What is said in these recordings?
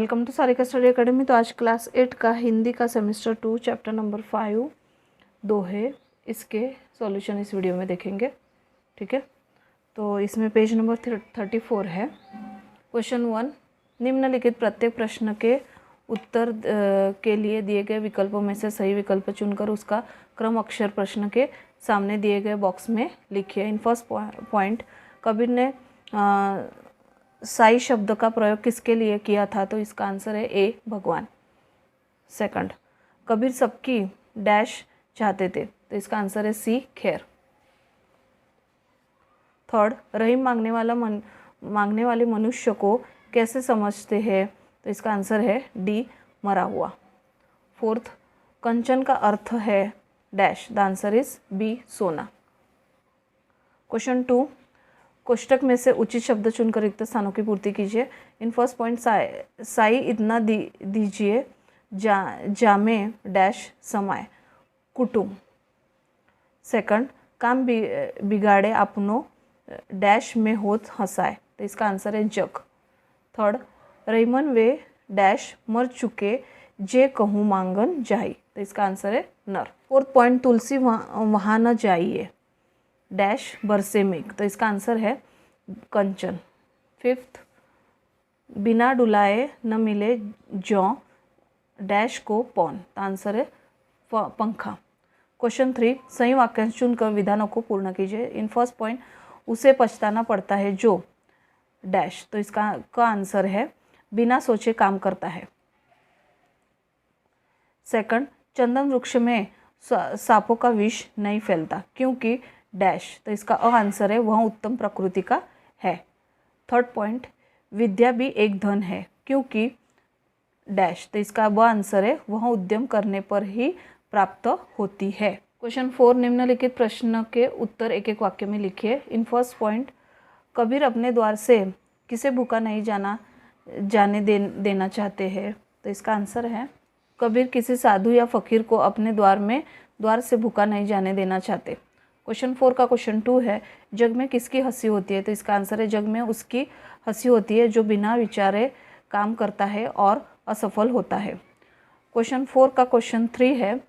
Welcome to Sarika study academy. तो आज class 8 का हिंदी का सेमेस्टर 2 चैप्टर नंबर 5 दोहे, इसके सॉल्यूशन इस वीडियो में देखेंगे। ठीक है, तो इसमें पेज नंबर 34 है। क्वेश्चन 1, निम्नलिखित प्रत्येक प्रश्न के उत्तर के लिए दिए गए विकल्पों में से सही विकल्प चुनकर उसका क्रम अक्षर प्रश्न के सामने दिए गए बॉक्स में लिखिए। इन फर्स्ट पॉइंट, कबीर ने साई शब्द का प्रयोग किसके लिए किया था? तो इसका आंसर है ए, भगवान। सेकंड, कबीर सबकी डैश चाहते थे, तो इसका आंसर है सी, खैर। थर्ड, रहीम मांगने वाले मनुष्य को कैसे समझते हैं? तो इसका आंसर है डी, मरा हुआ। फोर्थ, कंचन का अर्थ है dash, the answer is B, सोना। क्वेश्चन 2, कोष्टक में से उचित शब्द चुनकर रिक्त स्थानों की पूर्ति कीजिए। इन फर्स्ट पॉइंट, साई इतना दीजिए जामे डैश समाए, कुटुंब। सेकंड, काम बिगाड़े अपनों डैश में होत हंसाए, तो इसका आंसर है जग। थर्ड, रहीमन वे डैश मर चुके जे कहूँ मांगन जाई, तो इसका आंसर है नर। फोर्थ पॉइंट, तुलसी वहाँ न जाइए डैश बरसे मेघ, तो इसका आंसर है कंचन। फिफ्थ, बिना डुलाए न मिले जौ डैश को पौन, तो आंसर है पंखा। क्वेश्चन 3, सही वाक्यांश चुनकर विधानों को पूर्ण कीजिए। इन फर्स्ट पॉइंट, उसे पछताना पड़ता है जो डैश, तो इसका आंसर है बिना सोचे काम करता है। सेकंड, चंदन वृक्ष में सांपों का विष नहीं फैलता क्योंकि डैश, तो इसका आंसर है वह उत्तम प्रकृति का है। थर्ड पॉइंट, विद्या भी एक धन है क्योंकि डैश, तो इसका वह आंसर है वह उद्यम करने पर ही प्राप्त होती है। क्वेश्चन 4, निम्नलिखित प्रश्न के उत्तर एक एक वाक्य में लिखिए। इन फर्स्ट पॉइंट, कबीर अपने द्वार से किसे भूखा नहीं जाने देना चाहते हैं, तो इसका आंसर है कबीर किसी साधु या फकीर को अपने द्वार से भूखा नहीं जाने देना चाहते। क्वेश्चन 4 का क्वेश्चन 2 है, जग में किसकी हंसी होती है? तो इसका आंसर है जग में उसकी हंसी होती है जो बिना विचारे काम करता है और असफल होता है। क्वेश्चन 4 का क्वेश्चन 3 है,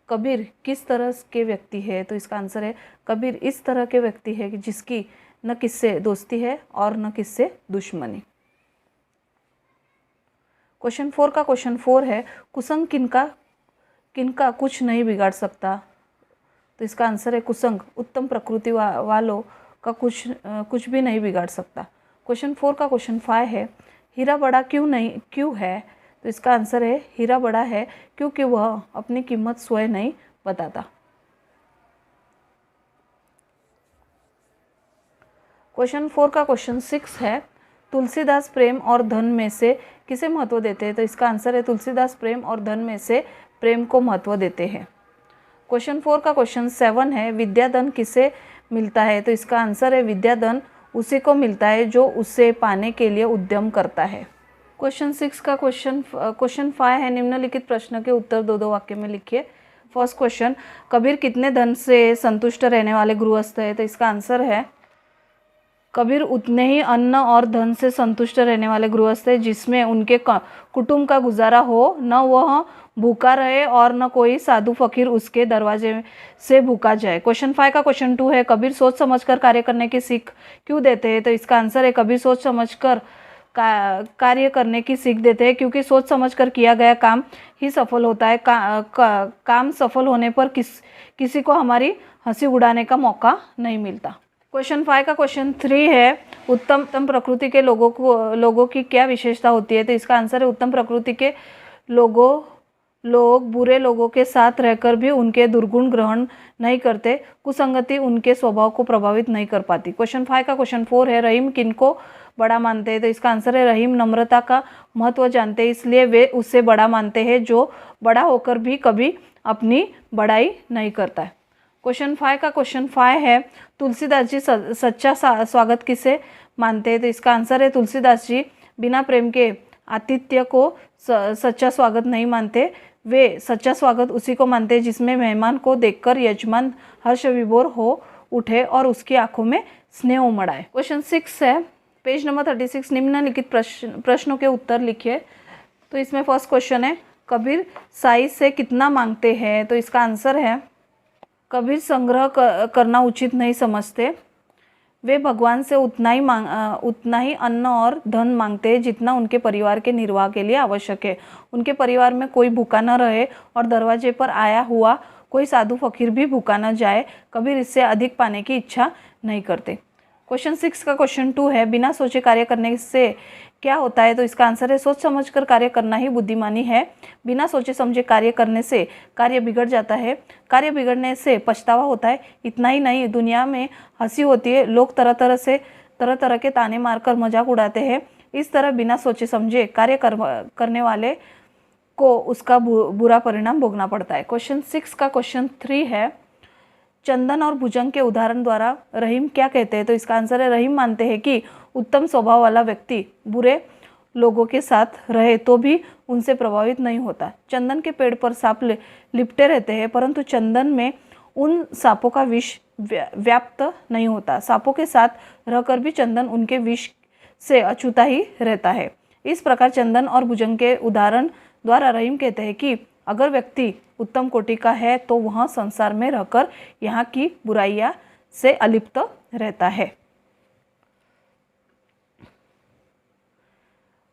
कबीर किस तरह के व्यक्ति है? तो इसका आंसर है कबीर इस तरह के व्यक्ति है कि जिसकी न किससे दोस्ती है और न किससे दुश्मनी। क्वेश्चन 4 का क्वेश्चन 4 है, कुसंग किनका कुछ नहीं बिगाड़ सकता? तो इसका आंसर है कुसंग उत्तम प्रकृति वालों का कुछ भी नहीं बिगाड़ सकता। क्वेश्चन 4 का क्वेश्चन 5 है, हीरा बड़ा क्यों है? तो इसका आंसर है हीरा बड़ा है क्योंकि वह अपनी कीमत स्वयं नहीं बताता। क्वेश्चन 4 का क्वेश्चन 6 है, तुलसीदास प्रेम और धन में से किसे महत्व देते हैं? तो इसका आंसर है तुलसीदास प्रेम और धन में से प्रेम को महत्व देते हैं। क्वेश्चन 4 का क्वेश्चन 7 है, विद्याधन किसे मिलता है? तो इसका आंसर है विद्याधन उसी को मिलता है जो उसे पाने के लिए उद्यम करता है। क्वेश्चन 6 का क्वेश्चन 5 है, निम्नलिखित प्रश्न के उत्तर दो वाक्य में लिखिए। फर्स्ट क्वेश्चन, कबीर कितने धन से संतुष्ट रहने वाले गृहस्थ है? तो इसका आंसर है कबीर उतने ही अन्न और धन से संतुष्ट रहने वाले गृहस्थ है जिसमें उनके कुटुंब का गुजारा हो, न वह भूखा रहे और न कोई साधु फकीर उसके दरवाजे से भूखा जाए। क्वेश्चन 5 का क्वेश्चन 2 है, कबीर सोच समझकर कार्य करने की सीख क्यों देते हैं? तो इसका आंसर है कबीर सोच समझकर कार्य करने की सीख देते हैं क्योंकि सोच समझकर किया गया काम ही सफल होता है। काम सफल होने पर किसी को हमारी हंसी उड़ाने का मौका नहीं मिलता। क्वेश्चन 5 का क्वेश्चन 3 है, उत्तम प्रकृति के लोगों की क्या विशेषता होती है? तो इसका आंसर है उत्तम प्रकृति के लोग बुरे लोगों के साथ रहकर भी उनके दुर्गुण ग्रहण नहीं करते, कुसंगति उनके स्वभाव को प्रभावित नहीं कर पाती। क्वेश्चन 5 का क्वेश्चन 4 है, रहीम किनको बड़ा मानते हैं? तो इसका आंसर है रहीम नम्रता का महत्व जानते हैं इसलिए वे उसे बड़ा मानते हैं जो बड़ा होकर भी कभी अपनी बड़ाई नहीं करता है। क्वेश्चन 5 का क्वेश्चन 5 है, तुलसीदास जी सच्चा स्वागत किसे मानते हैं? तो इसका आंसर है तुलसीदास जी बिना प्रेम के आतिथ्य को सच्चा स्वागत नहीं मानते, वे सच्चा स्वागत उसी को मानते हैं जिसमें मेहमान को देखकर यजमान हर्ष विभोर हो उठे और उसकी आंखों में स्नेह उमड़ाए। क्वेश्चन 6 है, पेज नंबर 36, निम्नलिखित प्रश्नों के उत्तर लिखिए। तो इसमें फर्स्ट क्वेश्चन है, कबीर साई से कितना मांगते हैं? तो इसका आंसर है, कबीर संग्रह करना उचित नहीं समझते। वे भगवान से उतना ही अन्न और धन मांगते हैं जितना उनके परिवार के निर्वाह के लिए आवश्यक है। उनके परिवार में कोई भूखा न रहे और दरवाजे पर आया हुआ कोई साधु फकीर भी भूखा न जाए। कबीर इससे अधिक पाने की इच्छा नहीं करते। क्वेश्चन 6 का क्वेश्चन 2 है, बिना सोचे कार्य करने से क्या होता है? तो इसका आंसर है, सोच समझकर कार्य करना ही बुद्धिमानी है। बिना सोचे समझे कार्य करने से कार्य बिगड़ जाता है। कार्य बिगड़ने से पछतावा होता है। इतना ही नहीं, दुनिया में हंसी होती है। लोग तरह तरह के ताने मारकर मजाक उड़ाते हैं। इस तरह बिना सोचे समझे कार्य करने वाले को उसका बुरा परिणाम भोगना पड़ता है। क्वेश्चन 6 का क्वेश्चन 3 है, चंदन और भुजंग के उदाहरण द्वारा रहीम क्या कहते हैं? तो इसका आंसर है, रहीम मानते हैं कि उत्तम स्वभाव वाला व्यक्ति बुरे लोगों के साथ रहे तो भी उनसे प्रभावित नहीं होता। चंदन के पेड़ पर सांप लिपटे रहते हैं, परंतु चंदन में उन सांपों का विष व्याप्त नहीं होता। सांपों के साथ रहकर भी चंदन उनके विष से अछूता ही रहता है। इस प्रकार चंदन और भुजंग के उदाहरण द्वारा रहीम कहते हैं कि अगर व्यक्ति उत्तम कोटि का है तो वह संसार में रहकर यहाँ की बुराइयां से अलिप्त रहता है।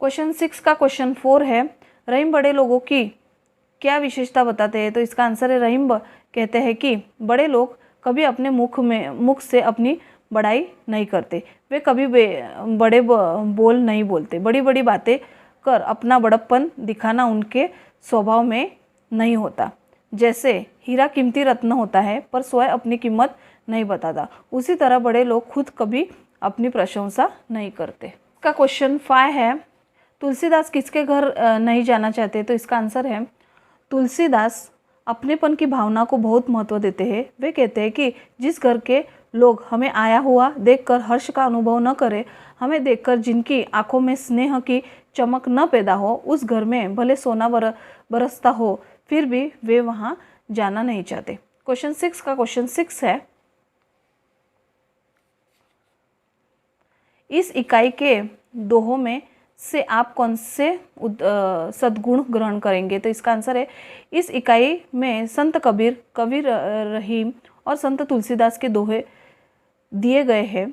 क्वेश्चन 6 का क्वेश्चन 4 है, रहीम बड़े लोगों की क्या विशेषता बताते हैं? तो इसका आंसर है, रहीम कहते हैं कि बड़े लोग कभी अपने मुख से अपनी बड़ाई नहीं करते। वे कभी बड़े बोल नहीं बोलते। बड़ी बड़ी बातें कर अपना बड़प्पन दिखाना उनके स्वभाव में नहीं होता। जैसे हीरा कीमती रत्न होता है पर स्वयं अपनी कीमत नहीं बताता, उसी तरह बड़े लोग खुद कभी अपनी प्रशंसा नहीं करते। इसका क्वेश्चन 5 है, तुलसीदास किसके घर नहीं जाना चाहते? तो इसका आंसर है, तुलसीदास अपनेपन की भावना को बहुत महत्व देते हैं। वे कहते हैं कि जिस घर के लोग हमें आया हुआ देखकर हर्ष का अनुभव न करें, हमें देखकर जिनकी आंखों में स्नेह की चमक न पैदा हो, उस घर में भले सोना बरसता हो फिर भी वे वहाँ जाना नहीं चाहते। क्वेश्चन 6 का क्वेश्चन 6 है, इस इकाई के दोहों में से आप कौन से सद्गुण ग्रहण करेंगे? तो इसका आंसर है, इस इकाई में संत कबीर, कबीर रहीम और संत तुलसीदास के दोहे दिए गए हैं।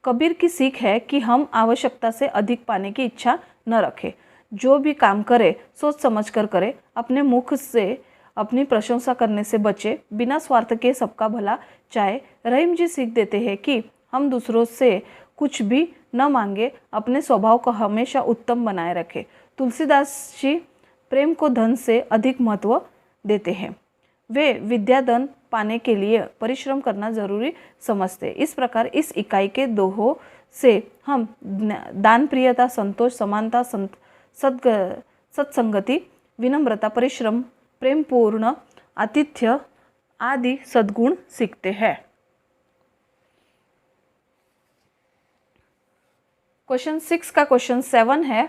कबीर की सीख है कि हम आवश्यकता से अधिक पाने की इच्छा न रखें। जो भी काम करे सोच समझ कर करे। अपने मुख से अपनी प्रशंसा करने से बचे। बिना स्वार्थ के सबका भला चाहे। रहीम जी सीख देते हैं कि हम दूसरों से कुछ भी न मांगे, अपने स्वभाव को हमेशा उत्तम बनाए रखें। तुलसीदास जी प्रेम को धन से अधिक महत्व देते हैं। वे विद्याधन पाने के लिए परिश्रम करना जरूरी समझते। इस प्रकार इस इकाई के दोहों से हम दान प्रियता, संतोष, समानता, सत्संगति, विनम्रता, परिश्रम, प्रेमपूर्ण आतिथ्य आदि सद्गुण सीखते हैं। क्वेश्चन 6 का क्वेश्चन 7 है,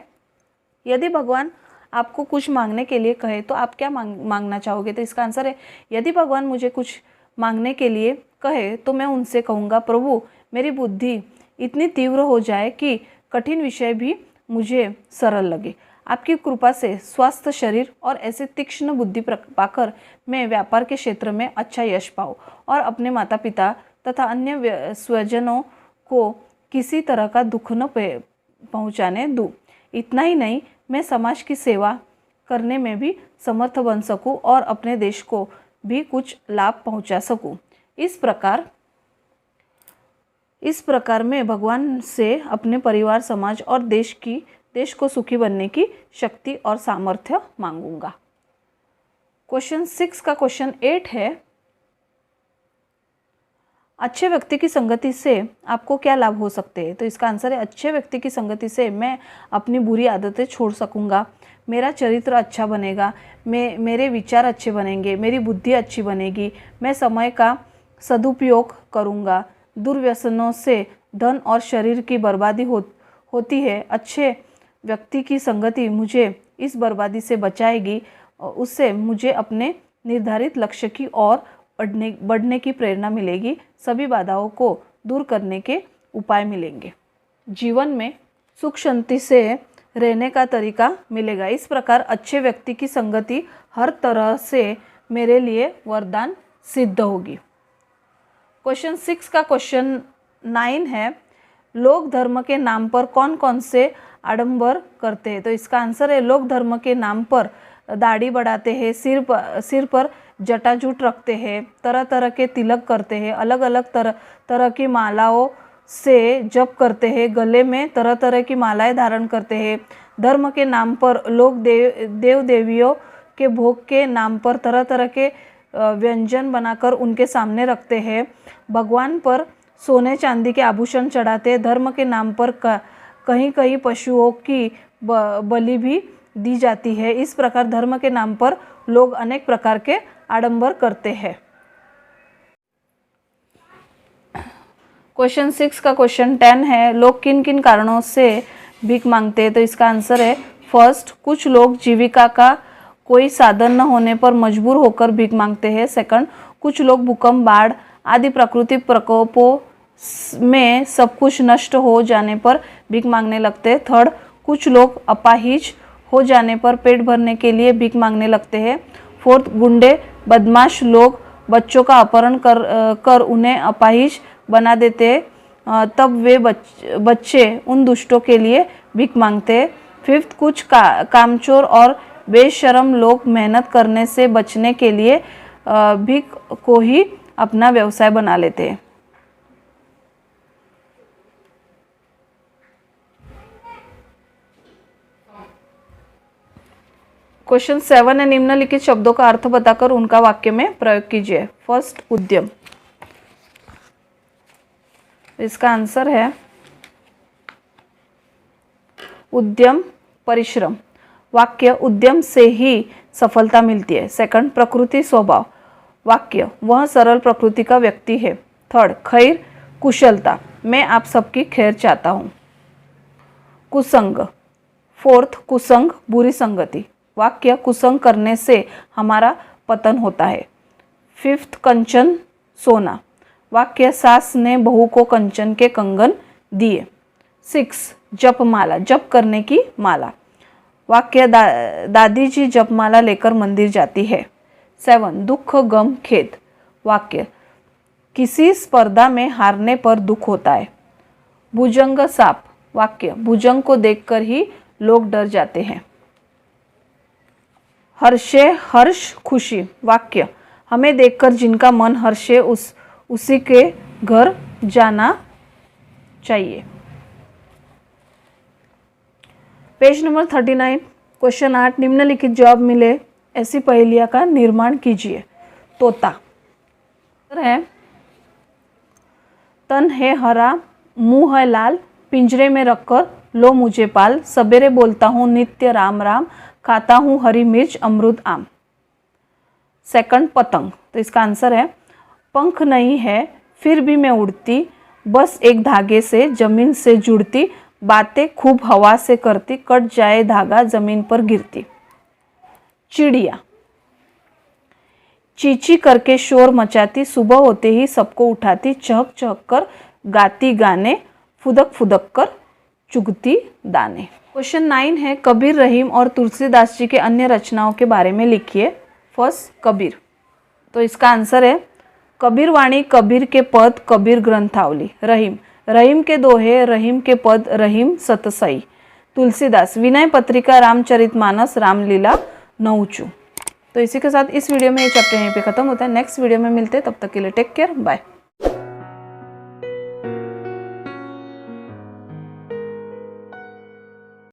यदि भगवान आपको कुछ मांगने के लिए कहे तो आप क्या मांगना चाहोगे? तो इसका आंसर है, यदि भगवान मुझे कुछ मांगने के लिए कहे तो मैं उनसे कहूँगा, प्रभु मेरी बुद्धि इतनी तीव्र हो जाए कि कठिन विषय भी मुझे सरल लगे। आपकी कृपा से स्वस्थ शरीर और ऐसे तीक्ष्ण बुद्धि पाकर मैं व्यापार के क्षेत्र में अच्छा यश पाऊँ और अपने माता पिता तथा अन्य स्वजनों को किसी तरह का दुख न पहुँचाने दूँ। इतना ही नहीं, मैं समाज की सेवा करने में भी समर्थ बन सकूं और अपने देश को भी कुछ लाभ पहुंचा सकूं। इस प्रकार मैं भगवान से अपने परिवार, समाज और देश को सुखी बनने की शक्ति और सामर्थ्य मांगूंगा। क्वेश्चन 6 का क्वेश्चन 8 है, अच्छे व्यक्ति की संगति से आपको क्या लाभ हो सकते हैं? तो इसका आंसर है, अच्छे व्यक्ति की संगति से मैं अपनी बुरी आदतें छोड़ सकूंगा, मेरा चरित्र अच्छा बनेगा, मेरे विचार अच्छे बनेंगे, मेरी बुद्धि अच्छी बनेगी, मैं समय का सदुपयोग करूंगा, दुर्व्यसनों से धन और शरीर की बर्बादी होती है। अच्छे व्यक्ति की संगति मुझे इस बर्बादी से बचाएगी, उससे मुझे अपने निर्धारित लक्ष्य की ओर बढ़ने की प्रेरणा मिलेगी, सभी बाधाओं को दूर करने के उपाय मिलेंगे। जीवन में सुख शांति से रहने का तरीका मिलेगा। इस प्रकार अच्छे व्यक्ति की संगति हर तरह से मेरे लिए वरदान सिद्ध होगी। क्वेश्चन 6 का क्वेश्चन 9 है, लोक धर्म के नाम पर कौन कौन से आडंबर करते हैं? तो इसका आंसर है लोक धर्म के नाम पर दाढ़ी बढ़ाते हैं, सिर पर जटाजूट रखते हैं, तरह तरह के तिलक करते हैं, अलग अलग तरह की मालाओं से जप करते हैं, गले में तरह तरह की मालाएं धारण करते हैं। धर्म के नाम पर लोग देव देवियों के भोग के नाम पर तरह तरह के व्यंजन बनाकर उनके सामने रखते हैं। भगवान पर सोने चांदी के आभूषण चढ़ाते हैं। धर्म के नाम पर कहीं कहीं पशुओं की बलि भी दी जाती है। इस प्रकार धर्म के नाम पर लोग अनेक प्रकार के आडंबर करते हैं। क्वेश्चन 6 का क्वेश्चन 10 है, लोग किन किन कारणों से भीख मांगते हैं? तो इसका आंसर है फर्स्ट, कुछ लोग जीविका का कोई साधन न होने पर मजबूर होकर भीख मांगते हैं। सेकंड, कुछ लोग भूकंप, बाढ़ आदि प्राकृतिक प्रकोपों में सब कुछ नष्ट हो जाने पर भीख मांगने लगते हैं। थर्ड, कुछ लोग अपाहिज हो जाने पर पेट भरने के लिए भीख मांगने लगते हैं। फोर्थ, गुंडे बदमाश लोग बच्चों का अपहरण कर उन्हें अपाहिज बना देते हैं, तब वे बच्चे उन दुष्टों के लिए भीख मांगते हैं। फिफ्थ, कुछ कामचोर और बेशरम लोग मेहनत करने से बचने के लिए भीख को ही अपना व्यवसाय बना लेते हैं। क्वेश्चन 7 है, निम्नलिखित शब्दों का अर्थ बताकर उनका वाक्य में प्रयोग कीजिए। फर्स्ट, उद्यम। इसका आंसर है उद्यम परिश्रम। वाक्य, उद्यम से ही सफलता मिलती है। सेकंड, प्रकृति स्वभाव। वाक्य, वह सरल प्रकृति का व्यक्ति है। थर्ड, खैर कुशलता, मैं आप सबकी खैर चाहता हूँ। कुसंग। फोर्थ, कुसंग बुरी संगति। वाक्य, कुसंग करने से हमारा पतन होता है। फिफ्थ, कंचन सोना। वाक्य, सास ने बहू को कंचन के कंगन दिए। सिक्स, जपमाला, जप करने की माला। वाक्य, दादी जी जपमाला लेकर मंदिर जाती है। सेवन, दुख गम खेद। वाक्य, किसी स्पर्धा में हारने पर दुख होता है। भुजंग सांप। वाक्य, भुजंग को देखकर ही लोग डर जाते हैं। हर्षे हर्ष खुशी। वाक्य, हमें देखकर जिनका मन हर्षे उसी के घर जाना चाहिए। पेज नंबर 39, क्वेश्चन 8, निम्नलिखित जवाब मिले ऐसी पहेलियां का निर्माण कीजिए। तोता है, तन है हरा, मुंह है लाल, पिंजरे में रखकर लो मुझे पाल, सवेरे बोलता हूँ नित्य राम राम, खाता हूँ हरी मिर्च अमृत आम। सेकंड, पतंग। तो इसका आंसर है पंख नहीं है फिर भी मैं उड़ती, बस एक धागे से जमीन से जुड़ती, बातें खूब हवा से करती, कट जाए धागा जमीन पर गिरती। चिड़िया, चींची करके शोर मचाती, सुबह होते ही सबको उठाती, चहक चहक कर गाती गाने, फुदक फुदक कर चुगती दाने। क्वेश्चन 9 है, कबीर, रहीम और तुलसीदास जी के अन्य रचनाओं के बारे में लिखिए। फर्स्ट, कबीर। तो इसका आंसर है कबीर वाणी, कबीर के पद, कबीर ग्रंथावली। रहीम, रहीम के दोहे, रहीम के पद, रहीम सतसई। तुलसीदास, विनय पत्रिका, रामचरितमानस, रामलीला, नौचू। तो इसी के साथ इस वीडियो में ये चैप्टर यहीं पे खत्म होता है। नेक्स्ट वीडियो में मिलते हैं, तब तक के लिए टेक केयर, बाय।